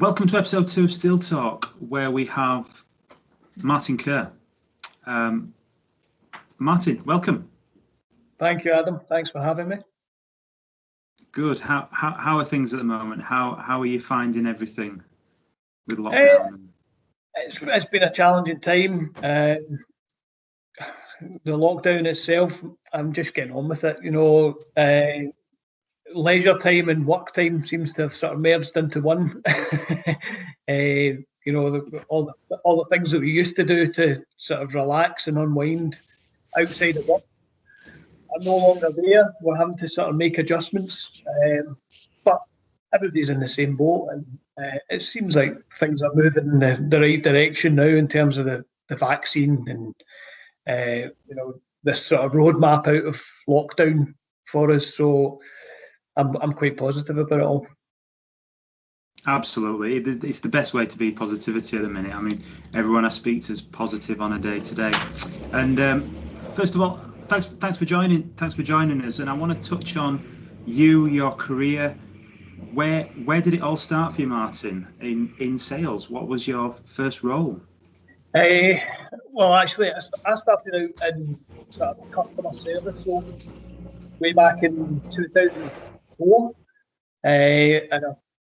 Welcome to episode 2 of Steel Talk, where we have Martin Kerr. Martin, welcome. Thank you, Adam. Thanks for having me. Good. How are things at the moment? How are you finding everything with lockdown? It's been a challenging time. The lockdown itself, I'm just getting on with it. Leisure time and work time seems to have sort of merged into one. All the things that we used to do to sort of relax and unwind outside of work are no longer there. We're having to sort of make adjustments, but everybody's in the same boat, and it seems like things are moving in the right direction now in terms of the vaccine and this sort of roadmap out of lockdown for us. So I'm quite positive about it all. Absolutely, it's the best way to be. Positivity at the minute. I mean, everyone I speak to is positive on a day-to-day. And first of all, thanks for joining. Thanks for joining us. And I want to touch on your career. Where did it all start for you, Martin? In sales, what was your first role? Well, actually, I started out in sort of customer service role way back in 2004, and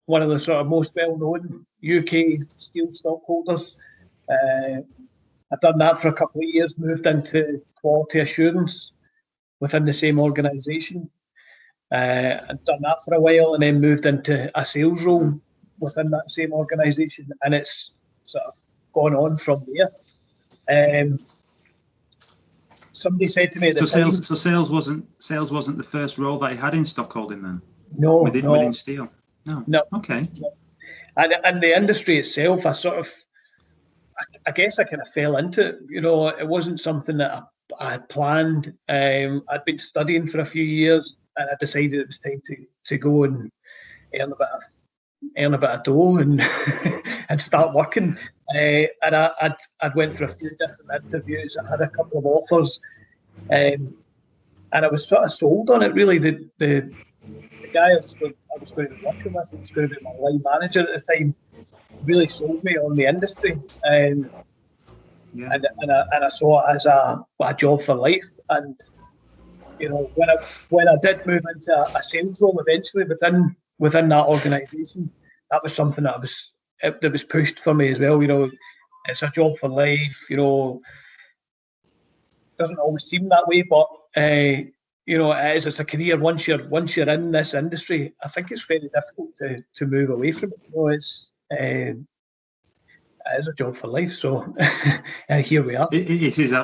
one of the sort of most well-known UK steel stockholders. I'd done that for a couple of years, moved into quality assurance within the same organisation. I'd done that for a while and then moved into a sales role within that same organisation, and it's sort of gone on from there. Somebody said to me at the time... So sales wasn't the first role that you had in stockholding then? No. Within steel? No. Okay. No. And the industry itself, I guess I kind of fell into it. It wasn't something that I had planned. I'd been studying for a few years, and I decided it was time to go and earn a bit of dough and and start working. And I'd went through a few different interviews. I had a couple of offers, and I was sort of sold on it. Really, the guy I was going to be working with, who was going to be my line manager at the time, really sold me on the industry, and I saw it as a job for life. And when I did move into a sales role eventually within that organisation, that was something that was pushed for me as well. It's a job for life. Doesn't always seem that way, but it is. It's a career. Once you're in this industry, I think it's very difficult to move away from it. It is a job for life. So and here we are. It is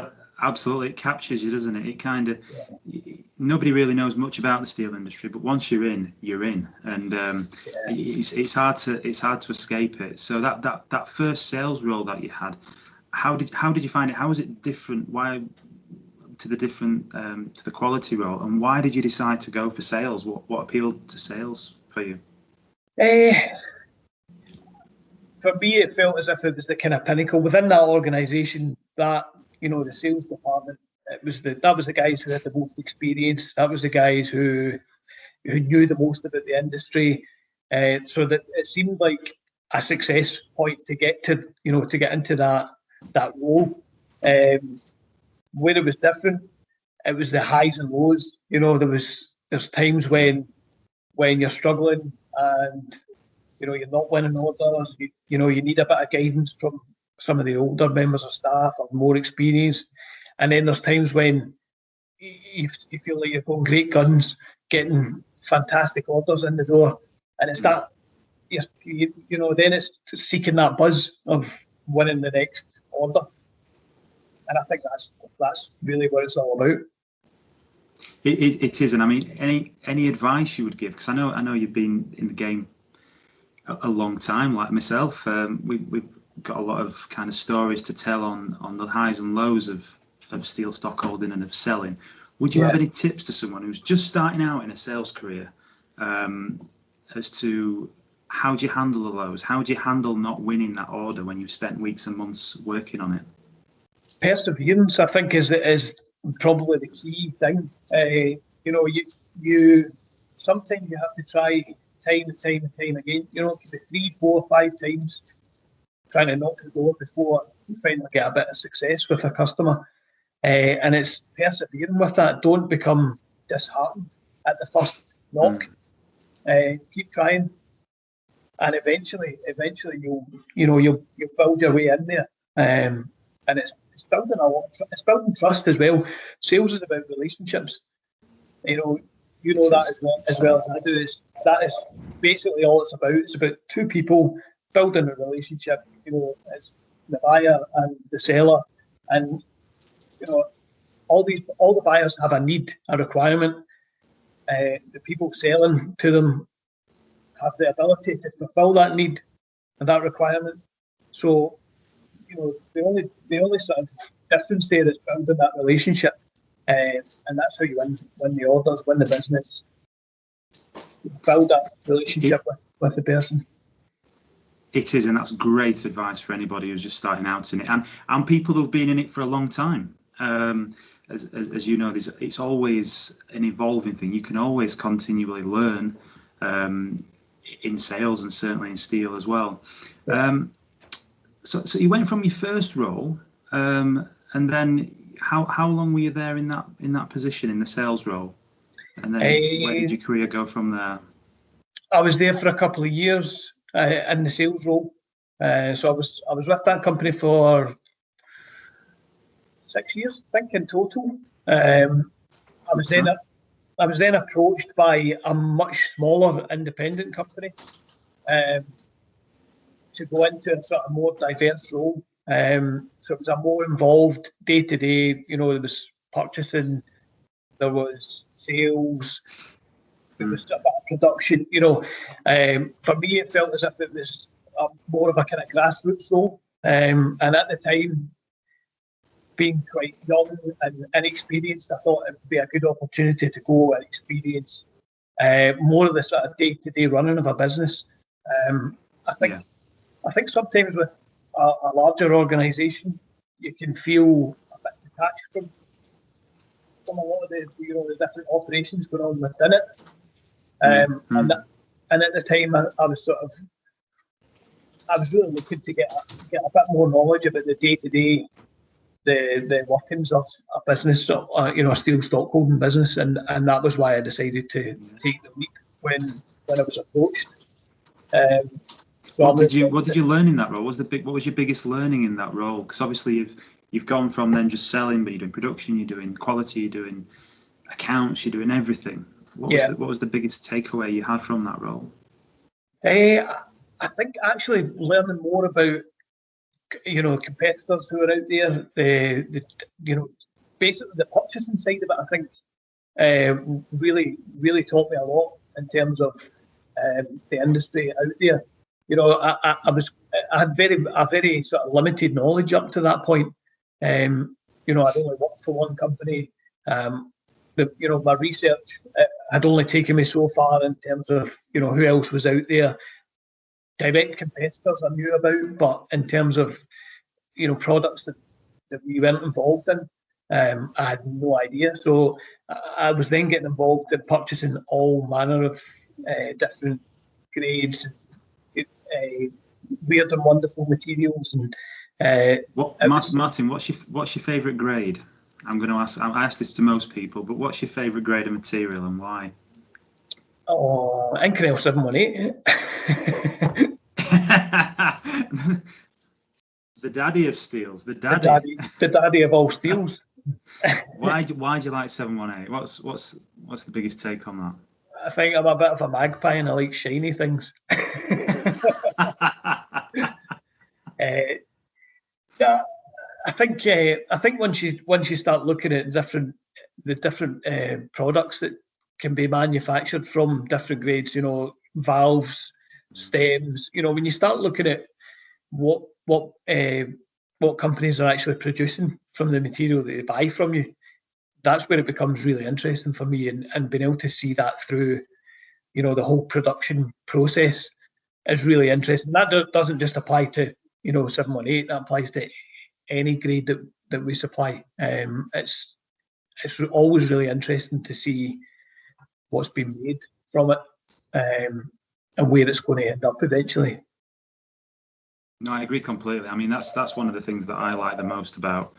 absolutely. It captures you, doesn't it? It kind of nobody really knows much about the steel industry, but once you're in, and it's hard to escape it. So that first sales role that you had, how did you find it? How was it different? Why to the quality role, and why did you decide to go for sales? What appealed to sales for you? For me, it felt as if it was the kind of pinnacle within that organisation. That the sales department, that was the guys who had the most experience. That was the guys who knew the most about the industry. So that it seemed like a success point to get into that role. Where it was different, it was the highs and lows. There's times when you're struggling and you're not winning orders. You need a bit of guidance from some of the older members of staff or more experienced. And then there's times when you feel like you're going great guns, getting fantastic orders in the door, and it's that then it's seeking that buzz of winning the next order. And I think that's really what it's all about. It is, and I mean, any advice you would give? Because I know you've been in the game a long time, like myself. We've got a lot of kind of stories to tell on the highs and lows of steel stockholding and of selling. Would you have any tips to someone who's just starting out in a sales career as to how do you handle the lows? How do you handle not winning that order when you've spent weeks and months working on it? Perseverance, I think, is probably the key thing. You sometimes you have to try time and time and time again. You know, it could be 3, 4, 5 times trying to knock the door before you finally get a bit of success with a customer. And it's persevering with that. Don't become disheartened at the first knock. Keep trying, and eventually you'll build your way in there. And it's building a lot. It's building trust as well. Sales is about relationships. You know that as well as I do. That is basically all it's about. It's about two people building a relationship. You know, it's the buyer and the seller, and you know, all the buyers have a need, a requirement. The people selling to them have the ability to fulfil that need and that requirement. So, you know, the only sort of difference there is building that relationship, and that's how you win the orders, win the business. Build that relationship with the person. It is, and that's great advice for anybody who's just starting out in it, and people who've been in it for a long time. As you know, it's always an evolving thing. You can always continually learn in sales, and certainly in steel as well. So you went from your first role, and then how long were you there in that position, in the sales role? And then where did your career go from there? I was there for a couple of years in the sales role. So I was with that company for 6 years, I think, in total. I was then approached by a much smaller independent company to go into a sort of more diverse role. So it was a more involved day to day. You know, there was purchasing, there was sales, there was a bit of production. You know, for me, it felt as if it was more of a kind of grassroots role. And at the time, being quite young and inexperienced, I thought it would be a good opportunity to go and experience more of the sort of day-to-day running of a business. I think sometimes with a larger organisation, you can feel a bit detached from a lot of the different operations going on within it. And at the time, I was really looking to get a bit more knowledge about the day-to-day, the workings of a business, a steel stockholding business, and that was why I decided to take the leap when I was approached. So what did you learn in that role? What was your biggest learning in that role? Because obviously you've gone from then just selling, but you're doing production, you're doing quality, you're doing accounts, you're doing everything. What was the biggest takeaway you had from that role? I think actually learning more about competitors who are out there, basically the purchasing side of it, I think really taught me a lot in terms of the industry out there. You know, I had a very sort of limited knowledge up to that point. I'd only worked for one company. My research had only taken me so far in terms of who else was out there. Direct competitors I knew about, but in terms of products that we weren't involved in, I had no idea. So I was then getting involved in purchasing all manner of different grades, weird and wonderful materials. And Martin, what's your favourite grade? I'm going to ask. I ask this to most people, but what's your favourite grade of material and why? Oh, Inconel 718. The daddy of steels. The daddy of all steels. Why do you like 718? What's the biggest take on that? I think I'm a bit of a magpie and I like shiny things. I think once you start looking at the different products that can be manufactured from different grades, valves, stems, when you start looking at what companies are actually producing from the material that they buy from you, that's where it becomes really interesting for me, and being able to see that through, the whole production process is really interesting. That doesn't just apply to 718, that applies to any grade that we supply. It's always really interesting to see what's been made from it. where it's going to end up eventually. No, I agree completely. I mean, that's one of the things that I like the most about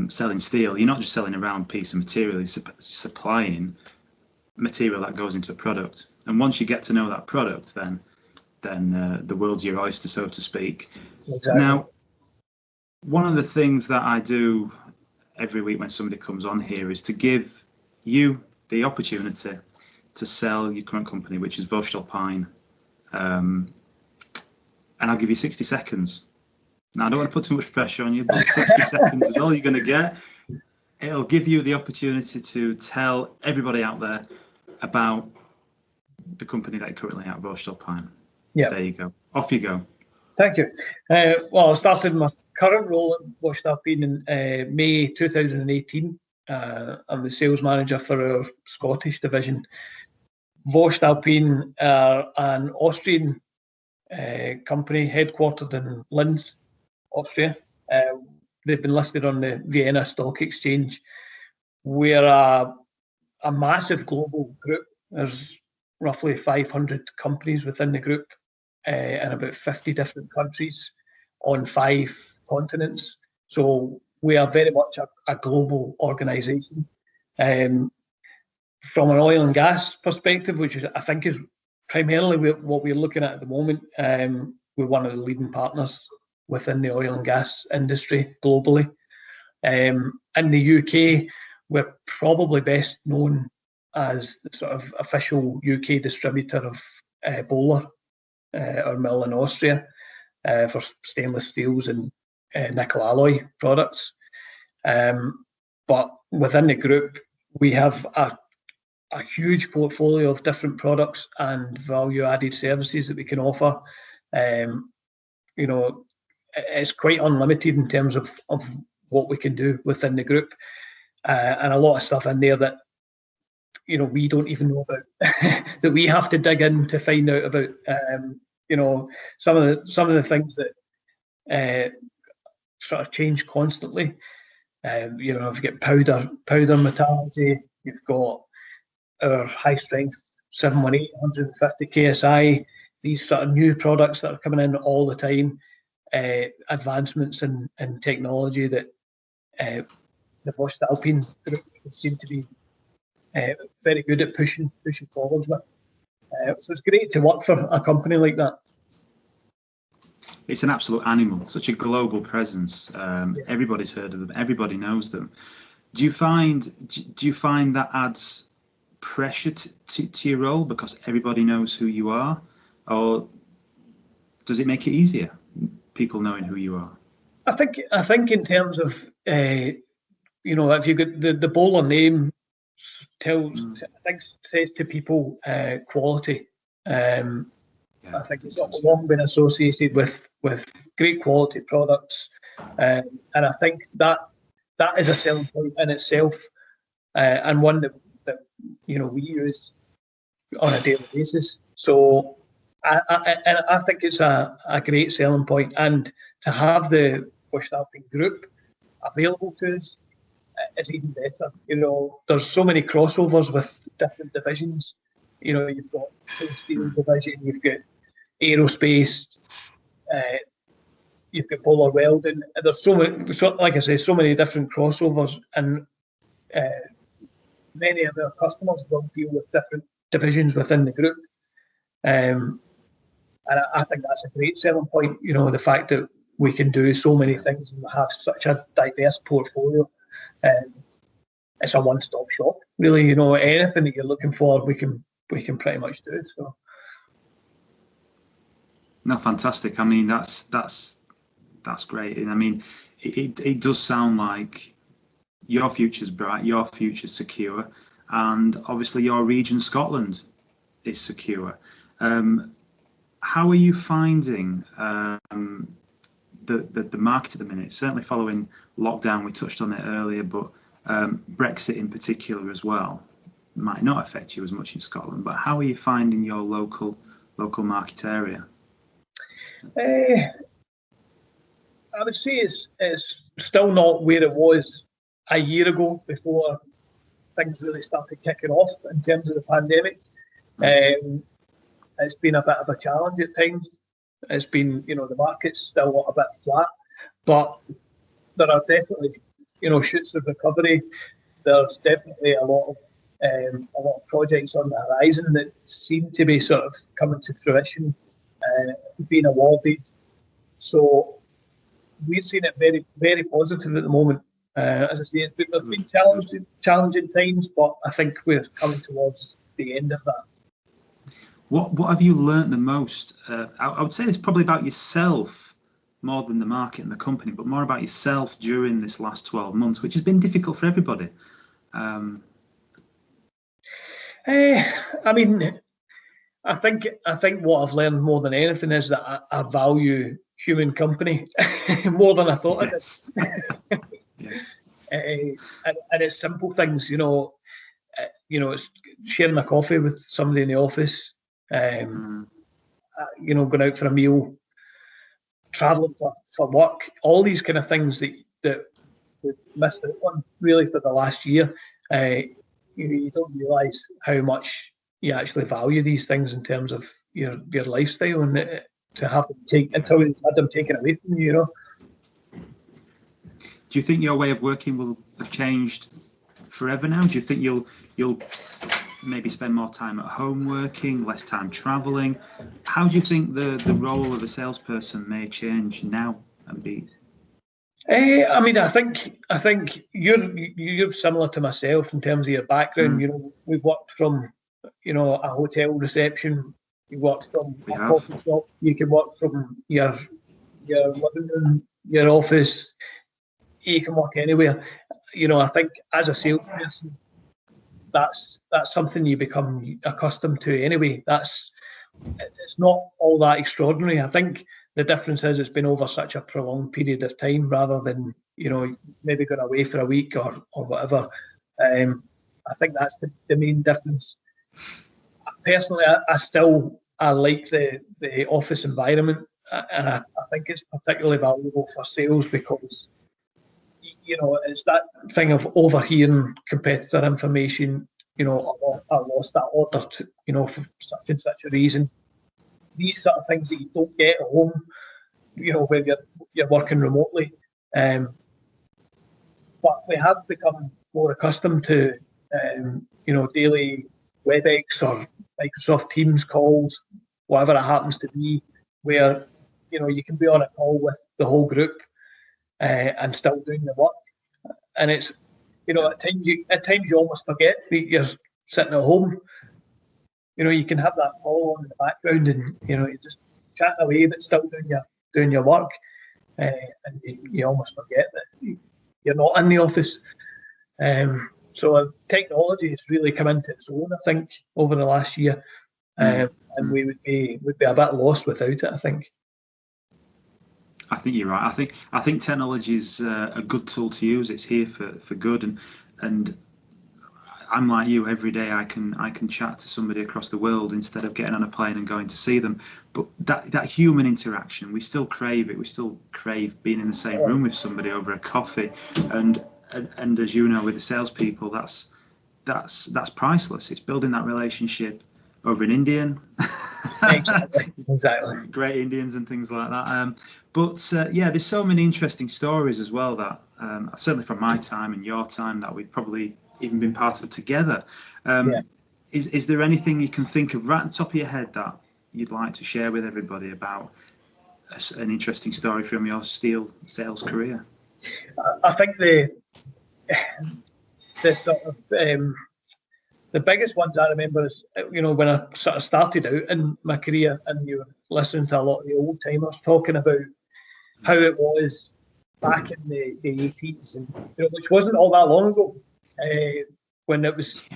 selling steel. You're not just selling a round piece of material, you're supplying material that goes into a product. And once you get to know that product, then the world's your oyster, so to speak. Exactly. Now, one of the things that I do every week when somebody comes on here is to give you the opportunity to sell your current company, which is Voestalpine. And I'll give you 60 seconds. Now, I don't want to put too much pressure on you, but 60 seconds is all you're going to get. It'll give you the opportunity to tell everybody out there about the company that you're currently at, Voestalpine. Yeah. There you go. Off you go. Thank you. Well, I started my current role at Voestalpine in May 2018. I'm the sales manager for our Scottish division. Voestalpine are an Austrian company headquartered in Linz, Austria. They've been listed on the Vienna Stock Exchange. We're a massive global group. There's roughly 500 companies within the group in about 50 different countries on 5 continents. So we are very much a global organisation. From an oil and gas perspective, which is, I think is primarily what we're looking at the moment, we're one of the leading partners within the oil and gas industry globally. In the UK, we're probably best known as the sort of official UK distributor of Bowler, our mill in Austria, for stainless steels and nickel alloy products. But within the group, we have a huge portfolio of different products and value-added services that we can offer. You know, it's quite unlimited in terms of what we can do within the group, and a lot of stuff in there that, you know, we don't even know about that we have to dig in to find out about. You know, some of the things that sort of change constantly. You know, you've got powder metallurgy, you've got our high strength 718 150 KSI, these sort of new products that are coming in all the time, advancements in technology that the Voestalpine group seem to be very good at pushing forwards with. So it's great to work for a company like that. It's an absolute animal, such a global presence. Everybody's heard of them, everybody knows them. Do you find that adds pressure to your role because everybody knows who you are, or does it make it easier, people knowing who you are? I think in terms of you know, if you get the Bowler name says to people quality. I think it's long been associated with great quality products, and I think that is a selling point in itself, and one that you know we use on a daily basis. So I think it's a great selling point, and to have the Voestalpine group available to us is even better. You know, there's so many crossovers with different divisions. You know, you've got steel division, you've got aerospace, you've got Bowler welding. There's so many, like I say, so many different crossovers, and many of our customers will deal with different divisions within the group. And I think that's a great selling point. You know, the fact that we can do so many things and have such a diverse portfolio. It's a one-stop shop, really. You know, anything that you're looking for, we can pretty much do. So, no, fantastic. I mean, that's great. And I mean, it does sound like your future's bright, your future's secure, and obviously your region, Scotland, is secure. How are you finding the market at the minute? Certainly following lockdown, we touched on it earlier, but Brexit in particular as well might not affect you as much in Scotland. But how are you finding your local market area? I would say it's still not where it was a year ago before things really started kicking off in terms of the pandemic. it's been a bit of a challenge at times. It's been, the market's still a bit flat, but there are definitely, shoots of recovery. There's definitely a lot of projects on the horizon that seem to be sort of coming to fruition, being awarded. So we've seen it very, very positive at the moment. As I say, there's been challenging times, but I think we're coming towards the end of that. What have you learnt the most? I would say it's probably about yourself more than the market and the company, but more about yourself during this last 12 months, which has been difficult for everybody. I mean, I think what I've learned more than anything is that I value human company more than I thought I did. Yes. And it's simple things, it's sharing a coffee with somebody in the office, going out for a meal, traveling for work, all these kind of things that we've missed out on really for the last year. You don't realise how much you actually value these things in terms of your lifestyle, and to have them until you've had them taken away from you, Do you think your way of working will have changed forever now? Do you think you'll maybe spend more time at home working, less time travelling? How do you think the role of a salesperson may change now and be? I mean, I think you're similar to myself in terms of your background. We've worked from a hotel reception. You worked from a coffee shop. You can work from your living room, your office. You can work anywhere. I think as a salesperson, that's something you become accustomed to anyway. It's not all that extraordinary. I think the difference is it's been over such a prolonged period of time rather than, maybe going away for a week or whatever. I think that's the main difference. Personally, I like the office environment, and I think it's particularly valuable for sales because, it's that thing of overhearing competitor information. I lost that order for such and such a reason. These sort of things that you don't get at home, where you're working remotely. But we have become more accustomed to, daily WebEx or Microsoft Teams calls, whatever it happens to be, where, you can be on a call with the whole group and still doing the work. And it's, at times you almost forget that you're sitting at home. You can have that call on in the background, and you're just chatting away, but still doing your work, and you almost forget that you're not in the office. So technology has really come into its own, I think, over the last year, and we would be a bit lost without it, I think. I think you're right. I think technology is a good tool to use. It's here for good, and I'm like you. Every day I can chat to somebody across the world instead of getting on a plane and going to see them. But that human interaction, we still crave it. We still crave being in the same room with somebody over a coffee, and as you know, with the salespeople, that's priceless. It's building that relationship over an Indian. Exactly. Great Indians and things like that. But there's so many interesting stories as well that certainly from my time and your time that we've probably even been part of together. Is there anything you can think of right at the top of your head that you'd like to share with everybody about an interesting story from your steel sales career? I think the sort of the biggest ones I remember is, when I sort of started out in my career and you were listening to a lot of the old timers talking about how it was back in the 80s, and which wasn't all that long ago, when it was,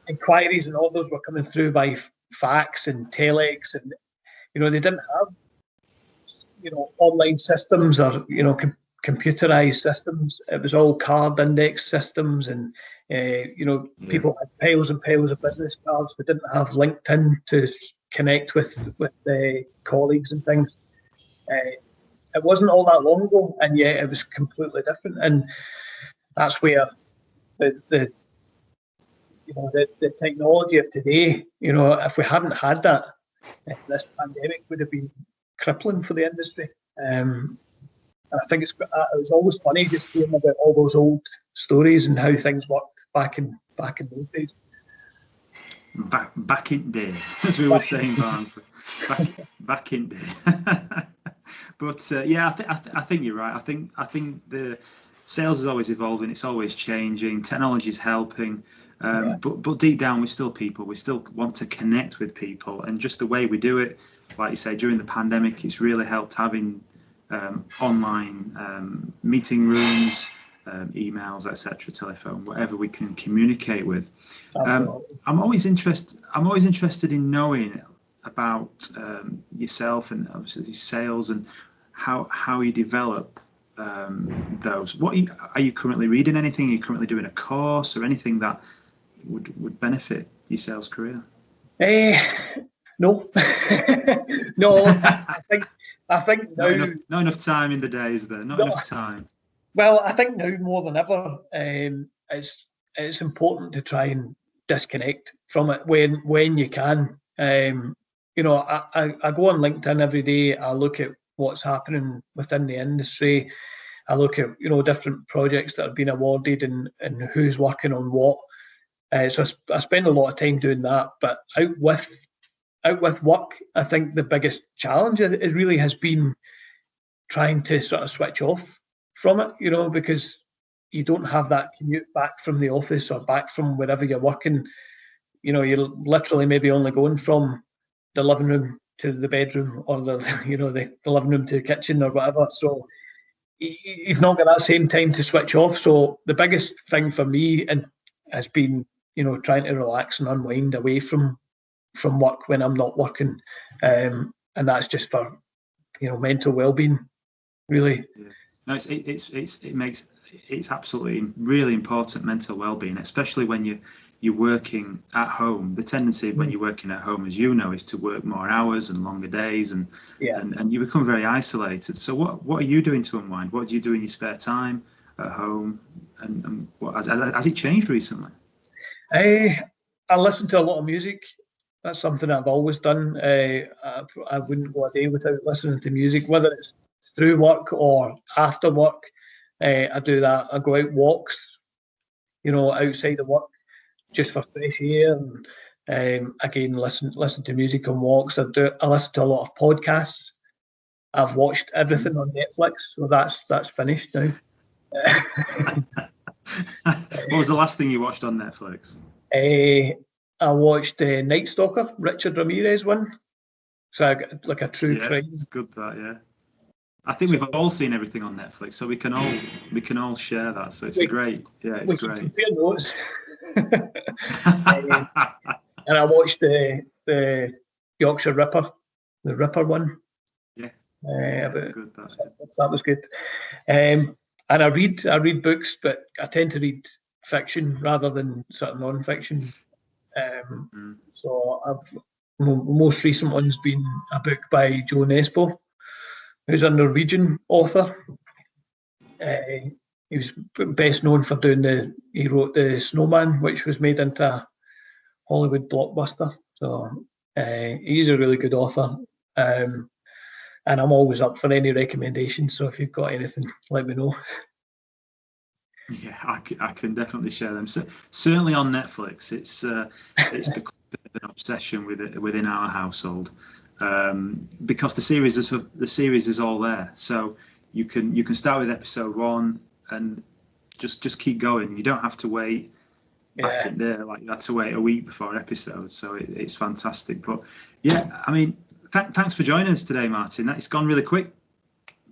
inquiries and orders were coming through by fax and telex, and they didn't have online systems or computerized systems. It was all card index systems, and people had piles and piles of business cards. We didn't have LinkedIn to connect with colleagues and things. It wasn't all that long ago, and yet it was completely different. And that's where the the technology of today, if we hadn't had that, this pandemic would have been crippling for the industry. And I think it's always funny just hearing about all those old stories and how things worked back in those days. Back in day, as we were saying, Barnsley. Back in day. But yeah, I think you're right. I think the sales is always evolving. It's always changing. Technology is helping. But deep down, we're still people. We still want to connect with people, and just the way we do it, like you say, during the pandemic, it's really helped having online meeting rooms, emails, etc., telephone, whatever we can communicate with. I'm always interested in knowing about yourself and obviously sales and how you develop those. Are you currently reading anything? Are you currently doing a course or anything that would benefit your sales career? No. No, I think now not enough time in the day, is there? Not enough time. Well, I think now more than ever, it's important to try and disconnect from it when you can. I go on LinkedIn every day. I look at what's happening within the industry. I look at different projects that have been awarded and who's working on what. So I spend a lot of time doing that. But out with work, I think the biggest challenge has been trying to sort of switch off from it, because you don't have that commute back from the office or back from wherever you're working. You're literally maybe only going from the living room to the bedroom, or the living room to the kitchen or whatever. So you've not got that same time to switch off. So the biggest thing for me has been, trying to relax and unwind away from work when I'm not working, and that's just for mental well-being, really. Yeah. No, it's absolutely really important, mental well-being, especially when you're working at home. The tendency when you're working at home, as you know, is to work more hours and longer days, and you become very isolated. So what are you doing to unwind? What do you do in your spare time at home? And what has it changed recently? I listen to a lot of music. That's something I've always done. I wouldn't go a day without listening to music, whether it's through work or after work. I do that. I go out walks, outside of work, just for fresh air, and again listen to music on walks. I listen to a lot of podcasts. I've watched everything on Netflix, so that's finished now. What was the last thing you watched on Netflix? I watched Night Stalker, Richard Ramirez one. So like a true crime. It's good that, yeah. I think we've all seen everything on Netflix, so we can all share that. So it's great. Yeah, it's great. Compare notes. And I watched the Yorkshire Ripper, the Ripper one. Yeah. Good. That was good. And I read books, but I tend to read fiction rather than sort of non-fiction. So most recent one's been a book by Joe Nesbo, who's a Norwegian author. He was best known for he wrote The Snowman, which was made into a Hollywood blockbuster. So he's a really good author. And I'm always up for any recommendations. So if you've got anything, let me know. Yeah, I can definitely share them. So, certainly on Netflix, it's become an obsession within our household, because the series is all there. So you can start with episode 1 and just keep going. You don't have to wait back in there like you had to wait a week before episodes. So it's fantastic. But yeah, I mean, thanks for joining us today, Martin. It's gone really quick,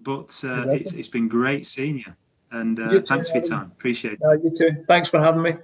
but it's been great seeing you. And thanks for your time. Appreciate it. You too. Thanks for having me.